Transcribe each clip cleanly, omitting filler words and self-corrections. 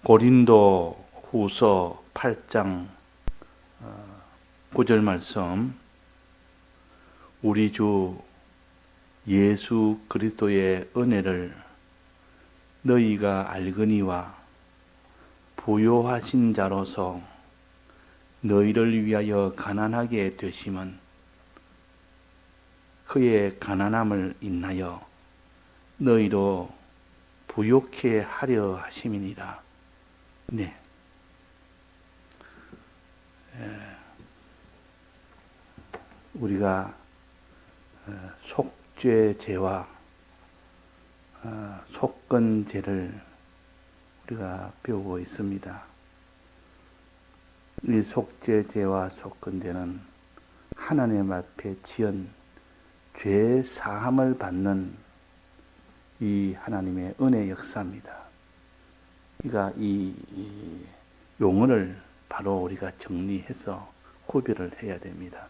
고린도 후서 8장 9절 말씀. 우리 주 예수 그리스도의 은혜를 너희가 알거니와 부요하신 자로서 너희를 위하여 가난하게 되심은 그의 가난함을 인하여 너희로 부요케 하려 하심이니라. 네. 우리가 속죄죄와 속건죄를 우리가 배우고 있습니다. 이 속죄죄와 속건죄는 하나님 앞에 지은 죄 사함을 받는 이 하나님의 은혜 역사입니다. 그러니까 이 용어를 바로 우리가 정리해서 구별을 해야 됩니다.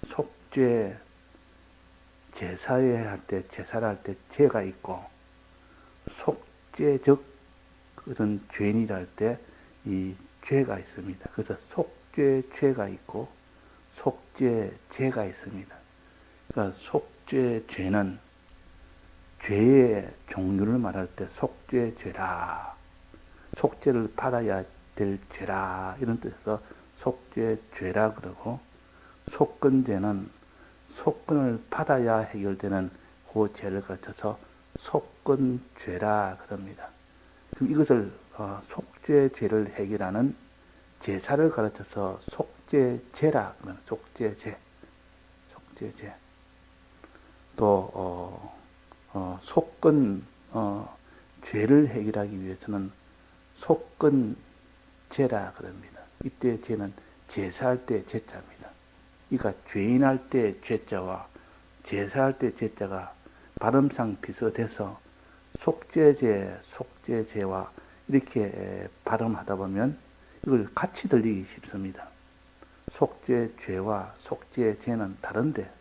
속죄, 제사를 할 때 죄가 있고, 속죄적 그런 죄인이라 할 때 이 죄가 있습니다. 그래서 속죄 죄가 있고 속죄 죄가 있습니다. 그러니까 속죄 죄는 죄의 종류를 말할 때 속죄 죄라, 속죄를 받아야 될 죄라 이런 뜻에서 속죄 죄라 그러고, 속건죄는 속건을 받아야 해결되는 그 죄를 거쳐서 속건죄라 그럽니다. 그럼 이것을 속죄죄를 해결하는 제사를 가르쳐서 속죄제라 그러면 속죄제, 속죄제. 또 속건 죄를 해결하기 위해서는 속건제라 그럽니다. 이때 죄는 제사할 때 제자입니다. 그러니까 죄인할 때 죄자와 제사할 때 제자가 발음상 비슷해서 속죄제, 속죄제와 이렇게 발음하다 보면 이걸 같이 들리기 쉽습니다. 속죄죄와 속죄제는 다른데,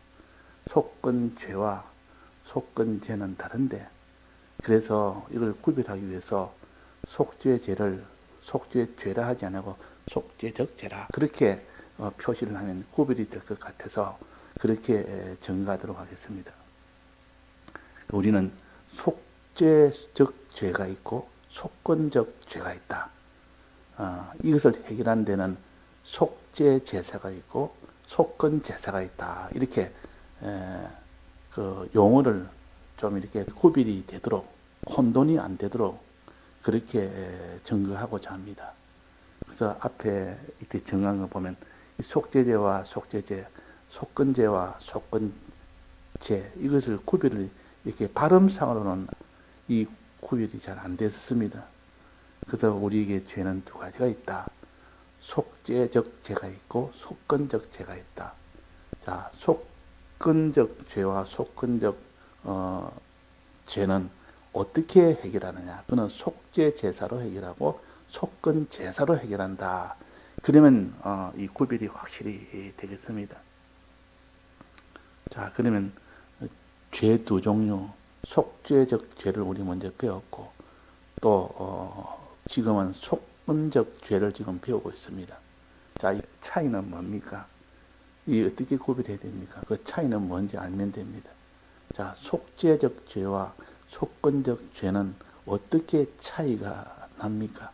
속건죄와 속건제는 다른데, 그래서 이걸 구별하기 위해서 속죄제를 속죄죄라 하지 않고 속죄적죄라 그렇게 표시를 하면 구별이 될 것 같아서 그렇게 정의하도록 하겠습니다. 우리는 속죄적 죄가 있고 속건적 죄가 있다. 이것을 해결한 데는 속죄 제사가 있고 속건 제사가 있다. 이렇게 그 용어를 좀 이렇게 구별이 되도록, 혼돈이 안 되도록 그렇게 정의하고자 합니다. 그래서 앞에 이렇게 정한 거 보면 속죄제와 속죄제, 속건제와 속건제 이것을 구별을 이렇게 발음상으로는 이 구별이 잘 안 됐습니다. 그래서 우리에게 죄는 두 가지가 있다. 속죄적 죄가 있고 속건적 죄가 있다. 자, 속건적 죄와 속건적 죄는 어떻게 해결하느냐? 그는 속죄 제사로 해결하고 속건 제사로 해결한다. 그러면 이 구별이 확실히 되겠습니다. 자, 그러면 죄 두 종류, 속죄적 죄를 우리 먼저 배웠고, 또 지금은 속건적 죄를 지금 배우고 있습니다. 자, 이 차이는 뭡니까? 이 어떻게 구별해야 됩니까? 그 차이는 뭔지 알면 됩니다. 자, 속죄적 죄와 속건적 죄는 어떻게 차이가 납니까?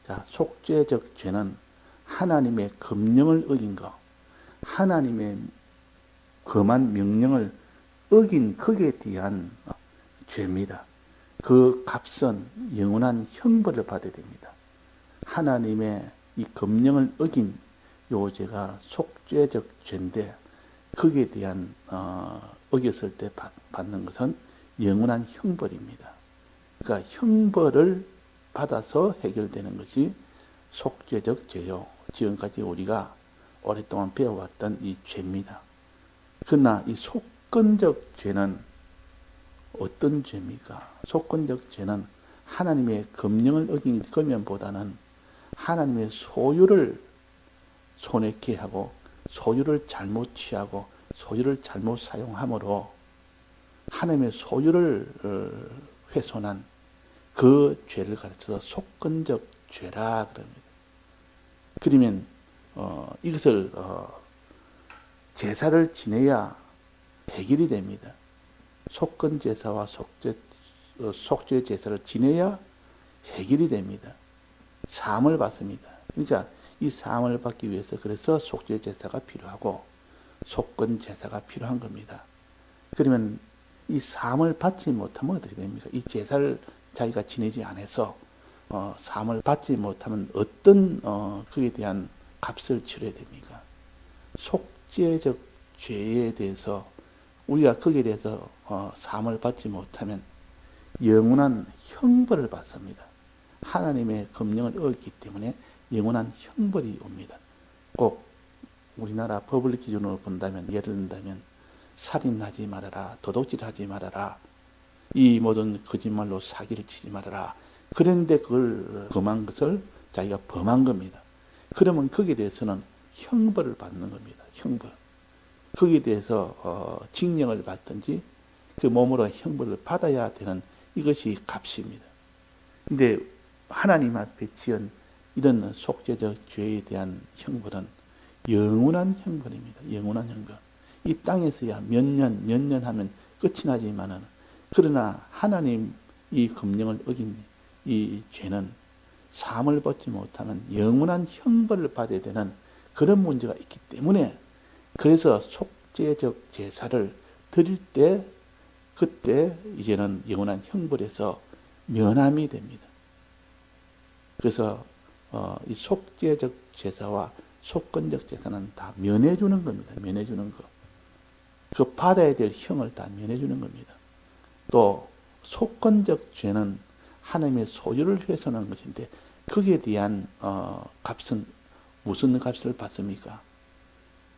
자, 속죄적 죄는 하나님의 금령을 어긴 것, 하나님의 금한 명령을 어긴 것에 대한 죄입니다. 그 값은 영원한 형벌을 받아야 됩니다. 하나님의 이 금령을 어긴 요 죄가 속죄적 죄인데, 거기에 대한 어겼을 때 받는 것은 영원한 형벌입니다. 그러니까 형벌을 받아서 해결되는 것이 속죄적 죄요. 지금까지 우리가 오랫동안 배워왔던 이 죄입니다. 그러나 이 속건적 죄는 어떤 죄입니까? 속건적 죄는 하나님의 금령을 어긴 거면보다는 하나님의 소유를 손해케 하고 소유를 잘못 취하고 소유를 잘못 사용함으로 하나님의 소유를 훼손한 그 죄를 가르쳐서 속건적 죄라 그럽니다. 그러면 이것을 제사를 지내야 해결이 됩니다. 속건 제사와 속죄 제사를 지내야 해결이 됩니다. 사함을 받습니다. 그러니까 이 사함을 받기 위해서 그래서 속죄 제사가 필요하고 속건 제사가 필요한 겁니다. 그러면 이 사함을 받지 못하면 어떻게 됩니까? 이 제사를 자기가 지내지 않아서 사함을 받지 못하면 어떤 그에 대한 값을 치러야 됩니까? 속죄적 죄에 대해서 우리가 거기에 대해서 사함을 받지 못하면 영원한 형벌을 받습니다. 하나님의 검령을 어겼기 때문에 영원한 형벌이 옵니다. 꼭 우리나라 법을 기준으로 본다면, 예를 든다면 살인하지 말아라, 도둑질하지 말아라, 이 모든 거짓말로 사기를 치지 말아라. 그런데 그걸 범한 것을 자기가 범한 겁니다. 그러면 거기에 대해서는 형벌을 받는 겁니다. 형벌. 거기에 대해서 징령을 받든지 그 몸으로 형벌을 받아야 되는 이것이 값입니다. 근데 하나님 앞에 지은 이런 속죄적 죄에 대한 형벌은 영원한 형벌입니다. 영원한 형벌. 이 땅에서야 몇 년 하면 끝이 나지만은, 그러나 하나님 이 검령을 어긴 이 죄는 사함을 받지 못하면 영원한 형벌을 받아야 되는 그런 문제가 있기 때문에, 그래서 속죄적 제사를 드릴 때 그때 이제는 영원한 형벌에서 면함이 됩니다. 그래서 이 속죄적 제사와 속건적 제사는 다 면해주는 겁니다. 면해주는 것. 그 받아야 될 형을 다 면해주는 겁니다. 또 속건적 죄는 하나님의 소유를 훼손한 것인데 거기에 대한 값은 무슨 값을 받습니까?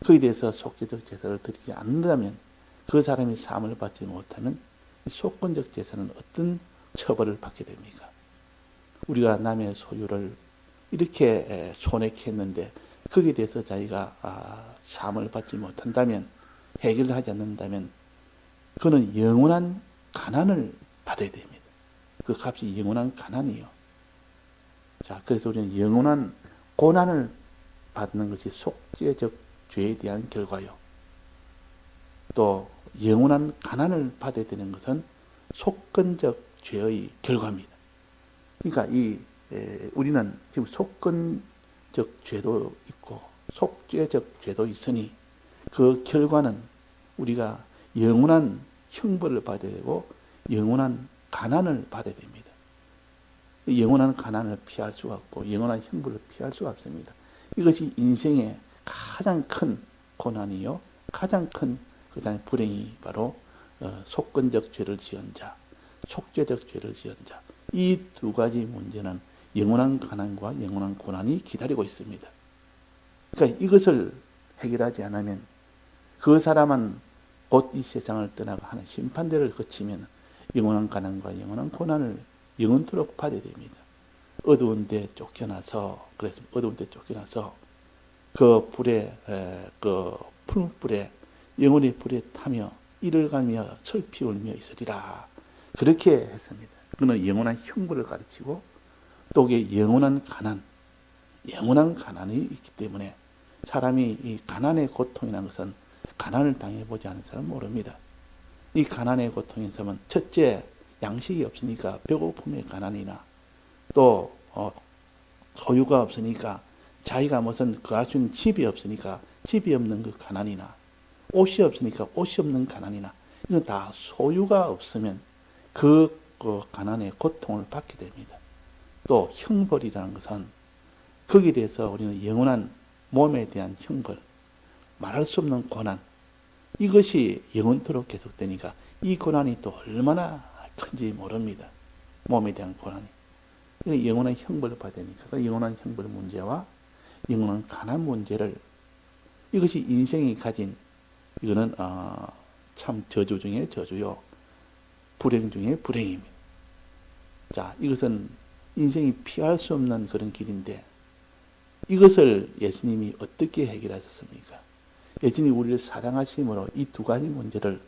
거기에 대해서 속죄적 제사를 드리지 않는다면, 그 사람이 사함을 받지 못하면 속건적 제사는 어떤 처벌을 받게 됩니까? 우리가 남의 소유를 이렇게 손해케 했는데 거기에 대해서 자기가 사함을 받지 못한다면, 해결을 하지 않는다면 그는 영원한 가난을 받아야 됩니다. 그 값이 영원한 가난이요. 자, 그래서 우리는 영원한 고난을 받는 것이 속죄적 죄에 대한 결과요. 또 영원한 가난을 받아야 되는 것은 속건적 죄의 결과입니다. 그러니까 우리는 지금 속건적 죄도 있고 속죄적 죄도 있으니 그 결과는 우리가 영원한 형벌을 받아야 되고 영원한 가난을 받아야 됩니다. 영원한 가난을 피할 수가 없고 영원한 형벌을 피할 수가 없습니다. 이것이 인생의 가장 큰 고난이요, 가장 큰 그다음에 불행이 바로 속건적 죄를 지은 자, 속죄적 죄를 지은 자, 이 두 가지 문제는 영원한 가난과 영원한 고난이 기다리고 있습니다. 그러니까 이것을 해결하지 않으면 그 사람은 곧 이 세상을 떠나고 하는 심판대를 거치면 영원한 가난과 영원한 고난을 영원토록 받아야 됩니다. 어두운 데 쫓겨나서, 그래서 어두운 데 쫓겨나서 그 불에, 그 풀불에, 영혼의 불에 타며 이를 가며 슬피 울며 있으리라. 그렇게 했습니다. 그는 영원한 형벌을 가르치고 또 영원한 가난이 있기 때문에 사람이 이 가난의 고통이라는 것은 가난을 당해보지 않은 사람은 모릅니다. 이 가난의 고통에서는 첫째, 양식이 없으니까 배고픔의 가난이나 또 소유가 없으니까 자기가 무슨 거할 수 있는 집이 없으니까 집이 없는 그 가난이나 옷이 없으니까 옷이 없는 가난이나 이건 다 소유가 없으면 그 가난의 고통을 받게 됩니다. 또 형벌이라는 것은 거기에 대해서 우리는 영원한 몸에 대한 형벌, 말할 수 없는 고난, 이것이 영원토록 계속되니까 이 고난이 또 얼마나 큰지 모릅니다. 몸에 대한 고난이. 영원한 형벌을 받아야 되니까 그 영원한 형벌 문제와 영원한 가난 문제를, 이것이 인생이 가진, 이거는 참 저주 중에 저주요, 불행 중에 불행입니다. 자, 이것은 인생이 피할 수 없는 그런 길인데 이것을 예수님이 어떻게 해결하셨습니까? 예수님이 우리를 사랑하심으로 이 두 가지 문제를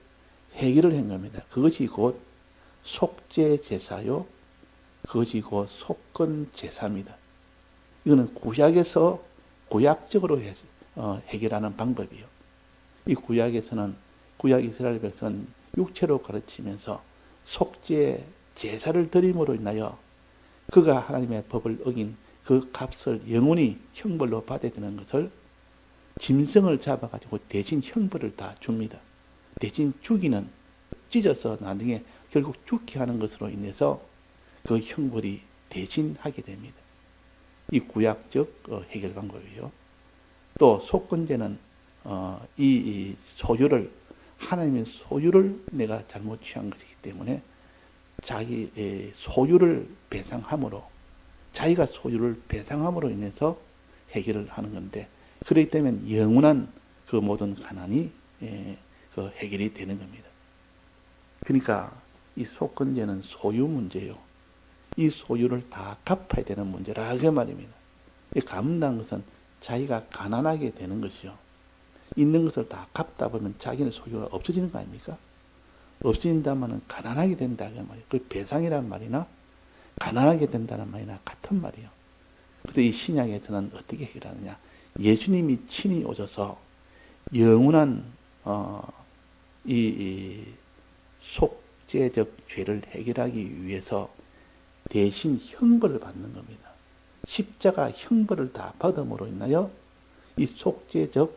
해결을 한 겁니다. 그것이 곧 속죄 제사요, 그것이 곧 속건 제사입니다. 이거는 구약에서 구약적으로 해결하는 방법이요. 이 구약에서는 구약 이스라엘 백성은 육체로 가르치면서 속죄 제사를 드림으로 인하여 그가 하나님의 법을 어긴 그 값을 영원히 형벌로 받아야 되는 것을 짐승을 잡아가지고 대신 형벌을 다 줍니다. 대신 죽이는, 찢어서 나중에 결국 죽게 하는 것으로 인해서 그 형벌이 대신하게 됩니다. 이 구약적 해결 방법이요. 또 속건제는 이 소유를, 하나님의 소유를 내가 잘못 취한 것이기 때문에 자기 소유를 배상함으로, 자기가 소유를 배상함으로 인해서 해결을 하는 건데, 그렇기 때문에 영원한 그 모든 가난이 그 해결이 되는 겁니다. 그러니까 이 속건제는 소유 문제요. 이 소유를 다 갚아야 되는 문제라 그 말입니다. 이 갚는다는 것은 자기가 가난하게 되는 것이요. 있는 것을 다 갚다 보면 자기는 소유가 없어지는 거 아닙니까? 없어진다면 가난하게 된다 그 말이에요. 그 배상이란 말이나 가난하게 된다는 말이나 같은 말이에요. 그래서 이 신약에서는 어떻게 해결하느냐? 예수님이 친히 오셔서 영원한 이 속죄적 죄를 해결하기 위해서 대신 형벌을 받는 겁니다. 십자가 형벌을 다 받음으로 인하여 이 속죄적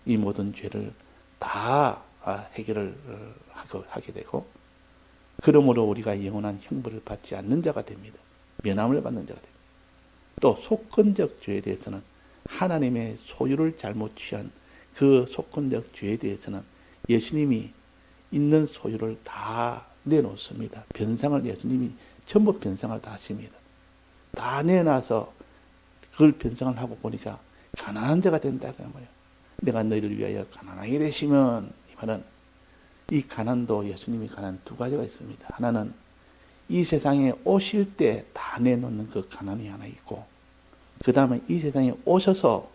이 모든 죄를 다 해결을 하게 되고, 그러므로 우리가 영원한 형벌을 받지 않는 자가 됩니다. 면함을 받는 자가 됩니다. 또 속건적 죄에 대해서는 하나님의 소유를 잘못 취한 그 속건적 죄에 대해서는 예수님이 있는 소유를 다 내놓습니다. 변상을 예수님이 전부 변상을 다 하십니다. 다 내놔서 그걸 변상을 하고 보니까 가난한 자가 된다 그 말이에요. 내가 너희를 위하여 가난하게 되시면, 이 말은 이 가난도 예수님이 가난 두 가지가 있습니다. 하나는 이 세상에 오실 때 다 내놓는 그 가난이 하나 있고, 그 다음에 이 세상에 오셔서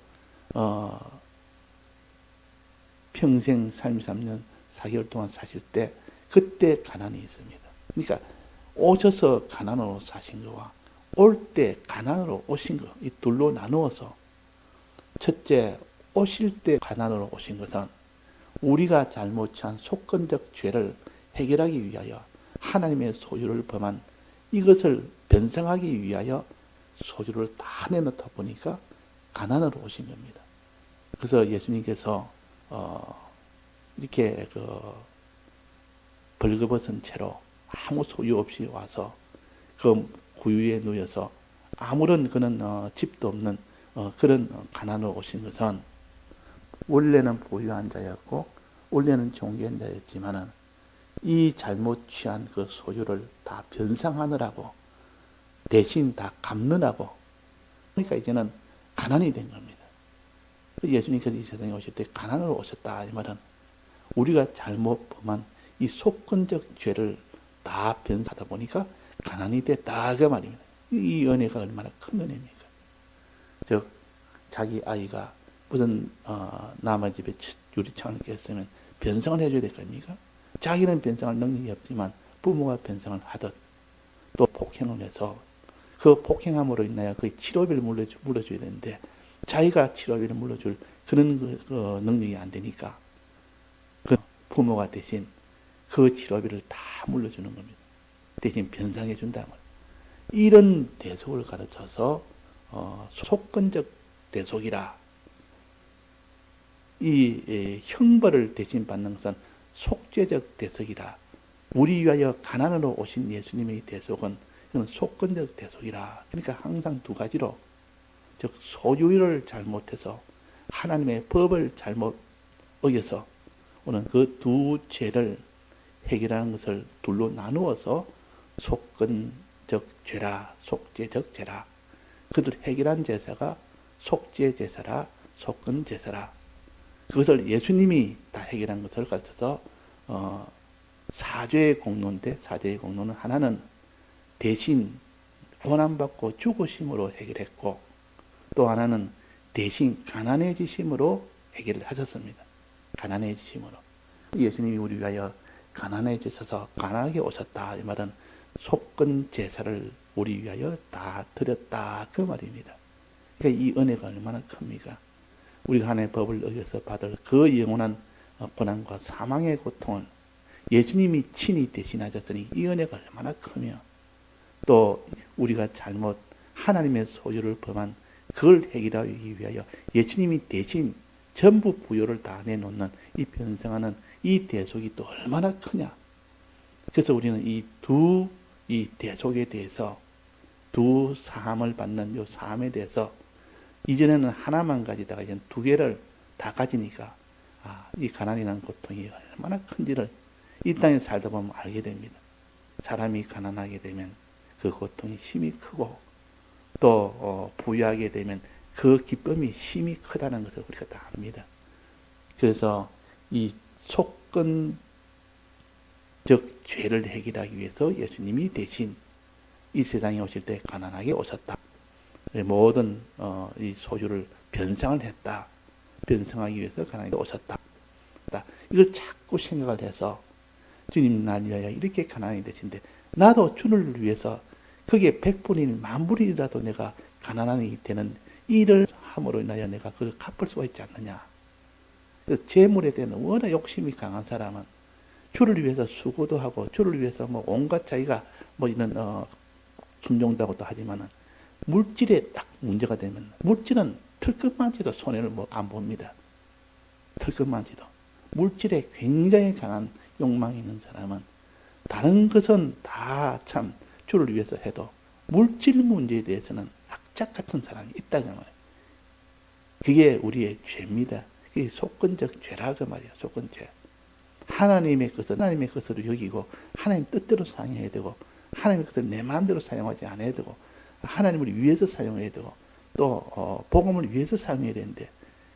평생 33년 4개월 동안 사실 때 그때 가난이 있습니다. 그러니까 오셔서 가난으로 사신 거와 올 때 가난으로 오신 거, 이 둘로 나누어서, 첫째 오실 때 가난으로 오신 것은 우리가 잘못 취한 속건적 죄를 해결하기 위하여 하나님의 소유를 범한 이것을 변상하기 위하여 소유를 다 내놓다 보니까 가난으로 오신 겁니다. 그래서 예수님께서 이렇게 벌거벗은 채로 아무 소유 없이 와서 그 구유에 누워서 아무런 그런 집도 없는 그런 가난으로 오신 것은 원래는 보유한 자였고 원래는 존귀한 자였지만은 이 잘못 취한 그 소유를 다 변상하느라고, 대신 다 갚느라고, 그러니까 이제는 가난이 된 겁니다. 예수님께서 이 세상에 오실 때 가난으로 오셨다 이 말은 우리가 잘못 범한 이 속건적 죄를 다 변사하다 보니까 가난이 됐다 그 말입니다. 이 은혜가 얼마나 큰 은혜입니까? 즉 자기 아이가 무슨 남의 집에 유리창을 깼으면 변상을 해줘야 될 겁니까? 자기는 변상할 능력이 없지만 부모가 변상을 하듯, 또 폭행을 해서 그 폭행함으로 인하여 그 치료비를 물어줘야 되는데 자기가 치료비를 물어줄 그런 그 능력이 안 되니까 그 부모가 대신 그 치료비를 다 물려주는 겁니다. 대신 변상해 준다는 거예요. 이런 대속을 가르쳐서 속건적 대속이라, 이 형벌을 대신 받는 것은 속죄적 대속이라, 우리 위하여 가난으로 오신 예수님의 대속은 이건 속건적 대속이라. 그러니까 항상 두 가지로, 즉 소유를 잘못해서 하나님의 법을 잘못 어겨서 오는 그 두 죄를 해결하는 것을 둘로 나누어서 속건적 죄라, 속죄적 죄라. 그들 해결한 제사가 속죄 제사라, 속건 제사라. 그것을 예수님이 다 해결한 것을 가르쳐서 사죄의 공로인데, 사죄의 공로는 하나는 대신 고난받고 죽으심으로 해결했고, 또 하나는 대신 가난해지심으로 해결을 하셨습니다. 가난해지심으로. 예수님이 우리 위하여 가난해지셔서 가난하게 오셨다 이 말은 속건 제사를 우리 위하여 다 드렸다 그 말입니다. 그러니까 이 은혜가 얼마나 큽니까? 우리가 하나님의 법을 어겨서 받을 그 영원한 고난과 사망의 고통을 예수님이 친히 대신하셨으니 이 은혜가 얼마나 크며, 또 우리가 잘못 하나님의 소유를 범한 그걸 해결하기 위하여 예수님이 대신 전부 부요를 다 내놓는 이 변성하는 이 대속이 또 얼마나 크냐. 그래서 우리는 이 대속에 대해서, 두 사함을 받는 이 사함에 대해서 이전에는 하나만 가지다가 이제 두 개를 다 가지니까 이 가난이라는 고통이 얼마나 큰지를 이 땅에 살다 보면 알게 됩니다. 사람이 가난하게 되면 그 고통이 심히 크고, 또 부유하게 되면 그 기쁨이 심히 크다는 것을 우리가 다 압니다. 그래서 이 속건적 죄를 해결하기 위해서 예수님이 대신 이 세상에 오실 때 가난하게 오셨다. 모든 이 소유를 변상을 했다. 변성하기 위해서 가난하게 오셨다. 이걸 자꾸 생각을 해서 주님 날 위하여 이렇게 가난하게 되신데 나도 주를 위해서 그게 100분이 10,000분이라도 내가 가난하게 되는 일을 함으로 인하여 내가 그걸 갚을 수가 있지 않느냐. 재물에 대한 워낙 욕심이 강한 사람은 주를 위해서 수고도 하고 주를 위해서 뭐 온갖 자기가 뭐 이런 순종다고도 하지만은 물질에 딱 문제가 되면 물질은 털끝만지도 손해를 안 봅니다. 털끝만지도. 물질에 굉장히 강한 욕망이 있는 사람은 다른 것은 다 참 주를 위해서 해도 물질 문제에 대해서는 악착 같은 사람이 있다는 말이에요. 그게 우리의 죄입니다. 그게 속건적 죄라고 말이에요. 속건죄. 하나님의 것으로 여기고 하나님 뜻대로 사용해야 되고 하나님의 것을 내 마음대로 사용하지 않아야 되고 하나님을 위해서 사용해야 되고 또 복음을 위해서 사용해야 되는데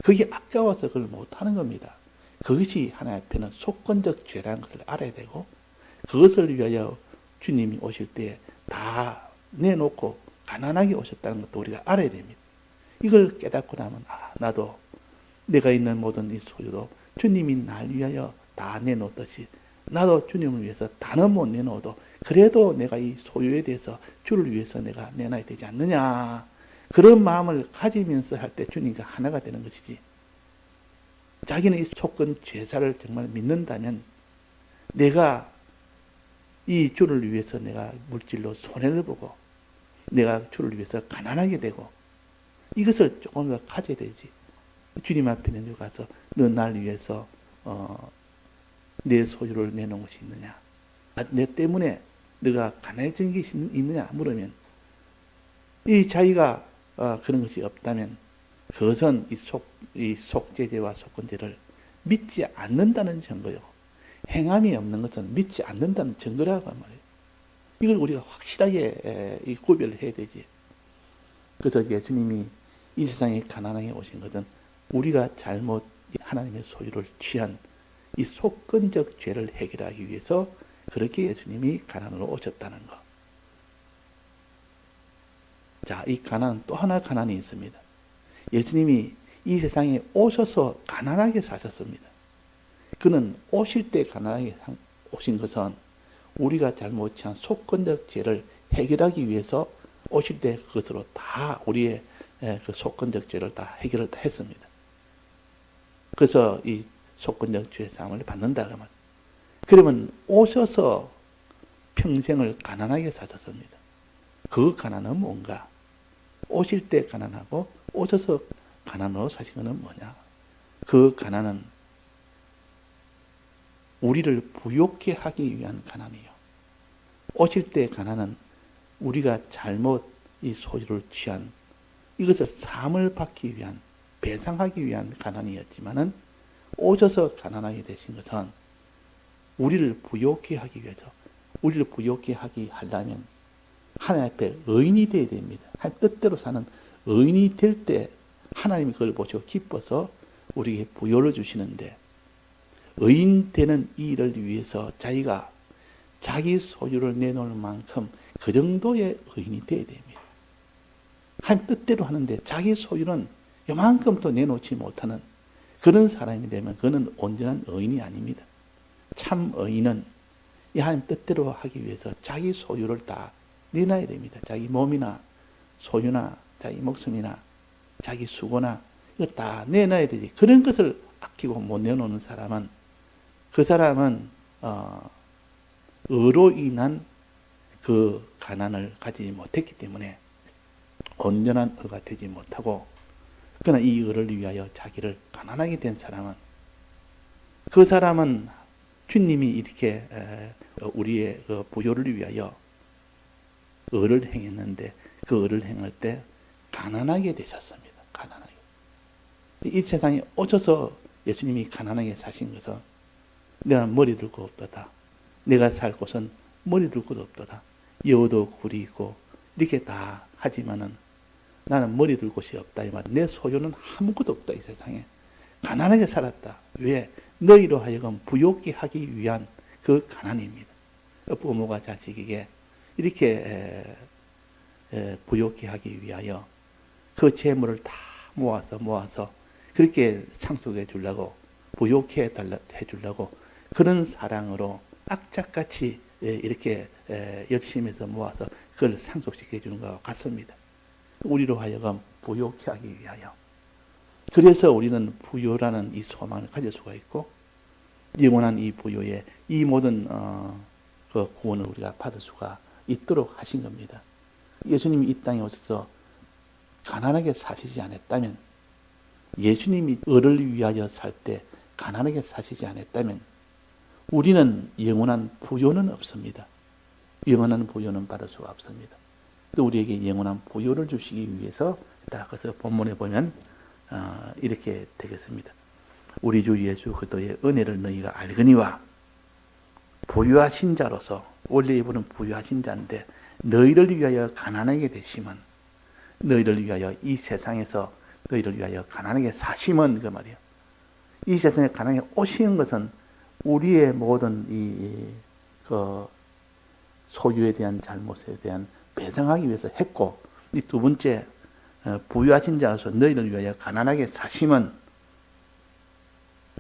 그게 아까워서 그걸 못하는 겁니다. 그것이 하나님 앞에는 속건적 죄라는 것을 알아야 되고 그것을 위하여 주님이 오실 때 다 내놓고 가난하게 오셨다는 것도 우리가 알아야 됩니다. 이걸 깨닫고 나면 나도 내가 있는 모든 이 소유도 주님이 날 위하여 다 내놓듯이 나도 주님을 위해서 다는 못 내놓아도 그래도 내가 이 소유에 대해서 주를 위해서 내가 내놔야 되지 않느냐. 그런 마음을 가지면서 할 때 주님과 하나가 되는 것이지. 자기는 이 속건 죄사를 정말 믿는다면 내가 이 주를 위해서 내가 물질로 손해를 보고 내가 주를 위해서 가난하게 되고 이것을 조금 더 가져야 되지. 주님 앞에 가서 너 날 위해서 내 소유를 내놓은 것이 있느냐? 내 때문에 너가 가난해진 것이 있느냐? 물으면 이 자기가 그런 것이 없다면 그것은 이 속죄죄와 속건죄를 믿지 않는다는 증거요. 행함이 없는 것은 믿지 않는다는 증거라고 말이에요. 이걸 우리가 확실하게 구별을 해야 되지. 그래서 예수님이 이 세상에 가난하게 오신 것은 우리가 잘못 하나님의 소유를 취한 이 속건적 죄를 해결하기 위해서 그렇게 예수님이 가난으로 오셨다는 것. 자, 이 가난은 또 하나 가난이 있습니다. 예수님이 이 세상에 오셔서 가난하게 사셨습니다. 그는 오실 때 가난하게 오신 것은 우리가 잘못 취한 속건적 죄를 해결하기 위해서 오실 때 그것으로 다 우리의 그 속건적 죄를 다 해결을 했습니다. 그래서 이 속건적 죄 사함을 받는다 그 말. 그러면 오셔서 평생을 가난하게 사셨습니다. 그 가난은 뭔가? 오실 때 가난하고 오셔서 가난으로 사신 것은 뭐냐? 그 가난은 우리를 부욕케 하기 위한 가난이요. 오실 때 가난은 우리가 잘못 이 소유를 취한 이것을 사함을 받기 위한, 배상하기 위한 가난이었지만은 오셔서 가난하게 되신 것은 우리를 부욕케 하기 위해서, 우리를 부욕케 하려면 하나님 앞에 의인이 되어야 됩니다. 하나님 뜻대로 사는 의인이 될 때 하나님이 그걸 보시고 기뻐서 우리에게 부요를 주시는데, 의인 되는 이 일을 위해서 자기가 자기 소유를 내놓을 만큼 그 정도의 의인이 되어야 됩니다. 하나님 뜻대로 하는데 자기 소유는 요만큼도 내놓지 못하는 그런 사람이 되면 그는 온전한 의인이 아닙니다. 참 의인은 이 하나님 뜻대로 하기 위해서 자기 소유를 다 내놔야 됩니다. 자기 몸이나 소유나 자기 목숨이나 자기 수고나 이거 다 내놔야 되지. 그런 것을 아끼고 못 내놓는 사람은 그 사람은 의로 인한 그 가난을 가지지 못했기 때문에 온전한 의가 되지 못하고, 그러나 이 의를 위하여 자기를 가난하게 된 사람은, 그 사람은 주님이 이렇게 우리의 그 부요를 위하여 의를 행했는데 그 의를 행할 때 가난하게 되셨습니다. 가난하게. 이 세상에 오셔서 예수님이 가난하게 사신 것은 내가 머리 둘 것 없도다. 내가 살 곳은 머리 둘 것 없도다. 여도 굴이 있고 이렇게 다 하지만은 나는 머리 둘 곳이 없다. 이 말. 내 소유는 아무것도 없다. 이 세상에. 가난하게 살았다. 왜? 너희로 하여금 부욕케 하기 위한 그 가난입니다. 부모가 자식에게 이렇게 부욕케 하기 위하여 그 재물을 다 모아서 그렇게 상속해 주려고, 부욕해 주려고 그런 사랑으로 악착같이 이렇게 열심히 해서 모아서 그걸 상속시켜 주는 것과 같습니다. 우리로 하여금 부욕케 하기 위하여. 그래서 우리는 부요라는 이 소망을 가질 수가 있고, 영원한 이 부요에 이 모든 그 구원을 우리가 받을 수가 있도록 하신 겁니다. 예수님이 이 땅에 오셔서 가난하게 사시지 않았다면, 예수님이 의를 위하여 살 때 가난하게 사시지 않았다면 우리는 영원한 부요는 없습니다. 영원한 부요는 받을 수가 없습니다. 또 우리에게 영원한 부요를 주시기 위해서, 그래서 본문에 보면 이렇게 되겠습니다. 우리 주 예수 그리스도의 은혜를 너희가 알거니와 부유하신 자로서, 원래 이분은 부유하신 자인데 너희를 위하여 가난하게 되심은, 너희를 위하여 이 세상에서 너희를 위하여 가난하게 사심은, 그 말이에요. 이 세상에 가난하게 오신 것은 우리의 모든 그 소유에 대한 잘못에 대한 배상하기 위해서 했고, 이 두 번째, 부유하신 자로서 너희를 위하여 가난하게 사심은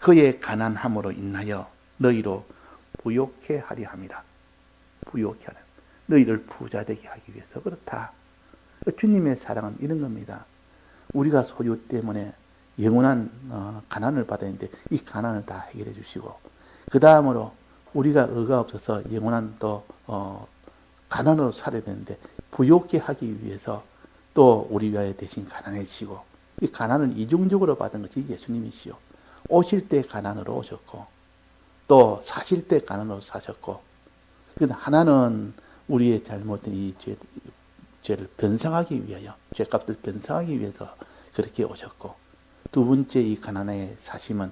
그의 가난함으로 인하여 너희로 부욕케 하려 함이라. 부욕케 하려. 너희를 부자 되게 하기 위해서 그렇다. 주님의 사랑은 이런 겁니다. 우리가 소유 때문에 영원한 가난을 받아야 하는데 이 가난을 다 해결해 주시고, 그 다음으로 우리가 의가 없어서 영원한 또 가난으로 살아야 되는데 부욕케 하기 위해서 또 우리 위하여 대신 가난해지시고, 이 가난을 이중적으로 받은 것이 예수님이시요. 오실 때 가난으로 오셨고 또 사실 때 가난으로 사셨고, 하나는 우리의 잘못된 이 죄를 변상하기 위하여, 죄값을 변상하기 위해서 그렇게 오셨고, 두 번째 이 가난의 사심은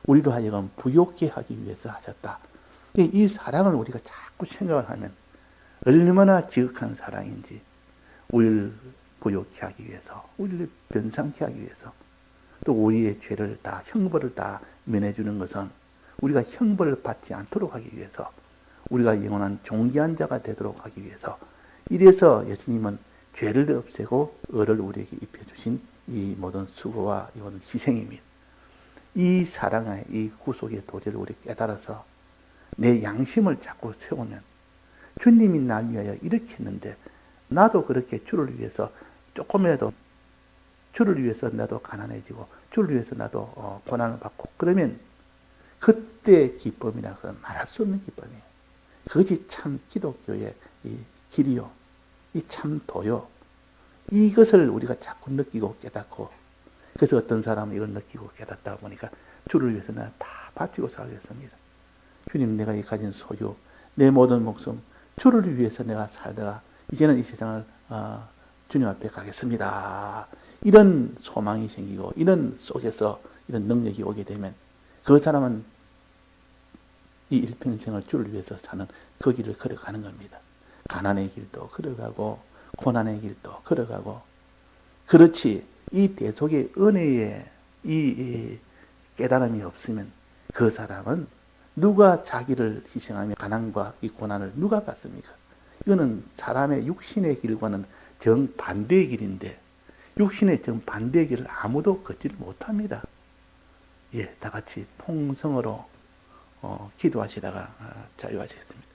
우리로 하여금 부욕케 하기 위해서 하셨다. 이 사랑을 우리가 자꾸 생각을 하면 얼마나 지극한 사랑인지, 우리를 부욕케 하기 위해서, 우리를 변상케 하기 위해서, 또 우리의 죄를 다, 형벌을 다 면해주는 것은 우리가 형벌을 받지 않도록 하기 위해서, 우리가 영원한 존귀한 자가 되도록 하기 위해서, 이래서 예수님은 죄를 없애고 의를 우리에게 입혀주신 이 모든 수고와 이 모든 희생입니다. 이 사랑의 이 구속의 도리를 우리 깨달아서 내 양심을 자꾸 세우면, 주님이 날 위하여 이렇게 했는데 나도 그렇게 주를 위해서 조금이라도, 주를 위해서 나도 가난해지고 주를 위해서 나도 고난을 받고, 그러면 그때 기쁨이라 그건 말할 수 없는 기쁨이에요. 그것이 참 기독교의 이 길이요, 이 참 도요. 이것을 우리가 자꾸 느끼고 깨닫고, 그래서 어떤 사람은 이걸 느끼고 깨닫다 보니까 주를 위해서 내가 다 바치고 살겠습니다. 주님, 내가 이 가진 소유, 내 모든 목숨, 주를 위해서 내가 살다가 이제는 이 세상을 주님 앞에 가겠습니다. 이런 소망이 생기고, 이런 속에서 이런 능력이 오게 되면 그 사람은 이 일평생을 주를 위해서 사는 그 길을 걸어가는 겁니다. 가난의 길도 걸어가고 고난의 길도 걸어가고. 그렇지, 이 대속의 은혜에 이 깨달음이 없으면 그 사람은 누가 자기를 희생하며 가난과 이 고난을 누가 받습니까? 이거는 사람의 육신의 길과는 정반대의 길인데, 육신의 정반대의 길을 아무도 걷지를 못합니다. 다 같이 통성으로 기도하시다가 자유하시겠습니다.